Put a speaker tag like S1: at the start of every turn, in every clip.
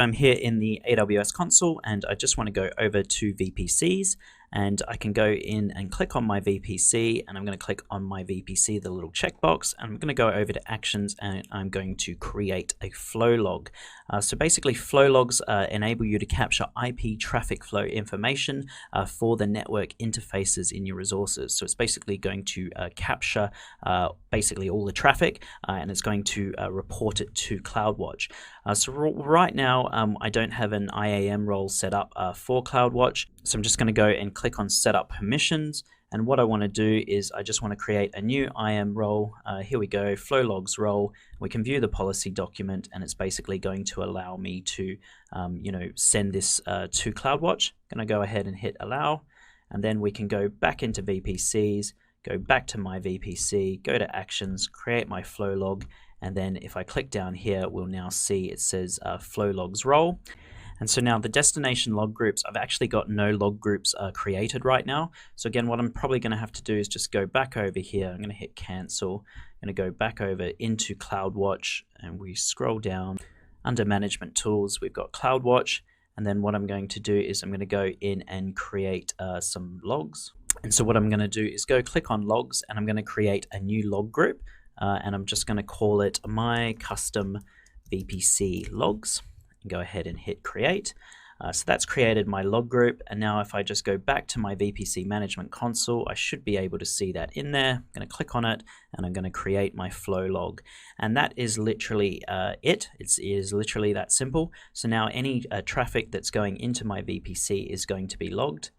S1: I'm here in the AWS console and I just want to go over to VPCs, and I can go in and click on my VPC, and I'm going to click on my VPC, the little checkbox, and I'm going to go over to actions and I'm going to create a flow log. So basically flow logs enable you to capture IP traffic flow information for the network interfaces in your resources. So it's basically going to capture basically all the traffic and it's going to report it to CloudWatch. So right now I don't have an IAM role set up for CloudWatch, so I'm just going to go and click on Setup Permissions. And what I want to do is I just want to create a new IAM role. Here we go, flow logs role. We can view the policy document, and it's basically going to allow me to, send this to CloudWatch. I'm going to go ahead and hit allow, and then we can go back into VPCs, go back to my VPC, go to actions, create my flow log, and then if I click down here, we'll now see it says flow logs role. And so now the destination log groups, I've actually got no log groups created right now. So again, what I'm probably going to have to do is just go back over here. I'm going to hit cancel. I'm going to go back over into CloudWatch, and we scroll down under management tools. We've got CloudWatch. And then what I'm going to do is I'm going to go in and create some logs. And so what I'm going to do is go click on logs, and I'm going to create a new log group. And I'm just going to call it my custom VPC logs. Go ahead and hit create. So that's created my log group, and now if I just go back to my VPC management console, I should be able to see that in there. I'm going to click on it and I'm going to create my flow log, and that is literally it is literally that simple. So now any traffic that's going into my VPC is going to be logged.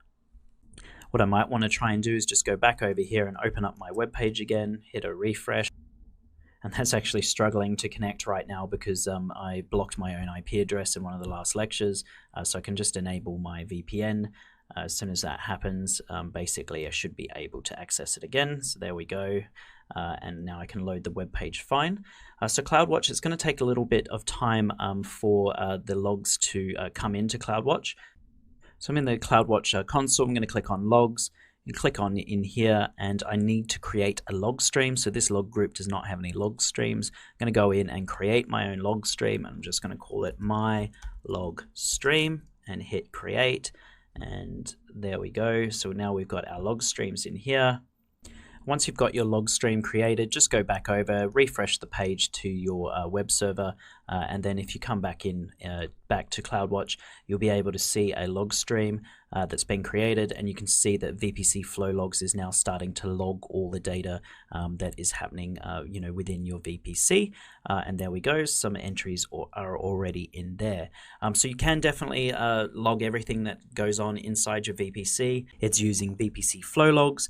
S1: What I might want to try and do is just go back over here and open up my web page again, hit a refresh. And that's actually struggling to connect right now because I blocked my own IP address in one of the last lectures. So I can just enable my VPN. As soon as that happens, basically I should be able to access it again. So there we go. And now I can load the web page fine. So CloudWatch, it's going to take a little bit of time for the logs to come into CloudWatch. So I'm in the CloudWatch console. I'm going to click on logs. You click on in here, and I need to create a log stream. So this log group does not have any log streams. I'm going to go in and create my own log stream. I'm just going to call it my log stream and hit create. And there we go. So now we've got our log streams in here. Once you've got your log stream created, just go back over, refresh the page to your web server, and then if you come back in back to CloudWatch, you'll be able to see a log stream that's been created, and you can see that VPC flow logs is now starting to log all the data that is happening within your VPC. And there we go, some entries are already in there. So you can definitely log everything that goes on inside your VPC. It's using VPC flow logs.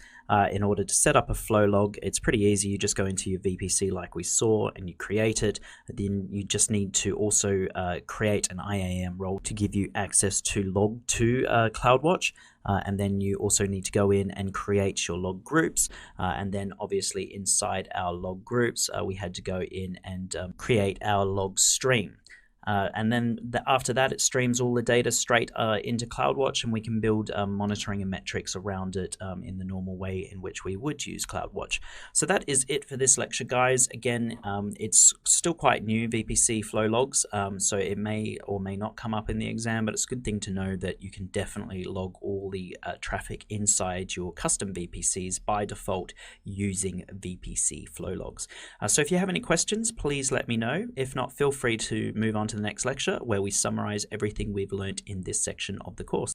S1: In order to set up a flow log, it's pretty easy. You just go into your VPC like we saw and you create it. Then you just need to also create an IAM role to give you access to log to CloudWatch. And then you also need to go in and create your log groups. And then obviously inside our log groups, we had to go in and create our log stream. And then after that, it streams all the data straight into CloudWatch, and we can build monitoring and metrics around it in the normal way in which we would use CloudWatch. So that is it for this lecture, guys. Again, it's still quite new, VPC flow logs, so it may or may not come up in the exam, but it's a good thing to know that you can definitely log all the traffic inside your custom VPCs by default using VPC flow logs. So if you have any questions, please let me know. If not, feel free to move on to the next lecture where we summarize everything we've learned in this section of the course.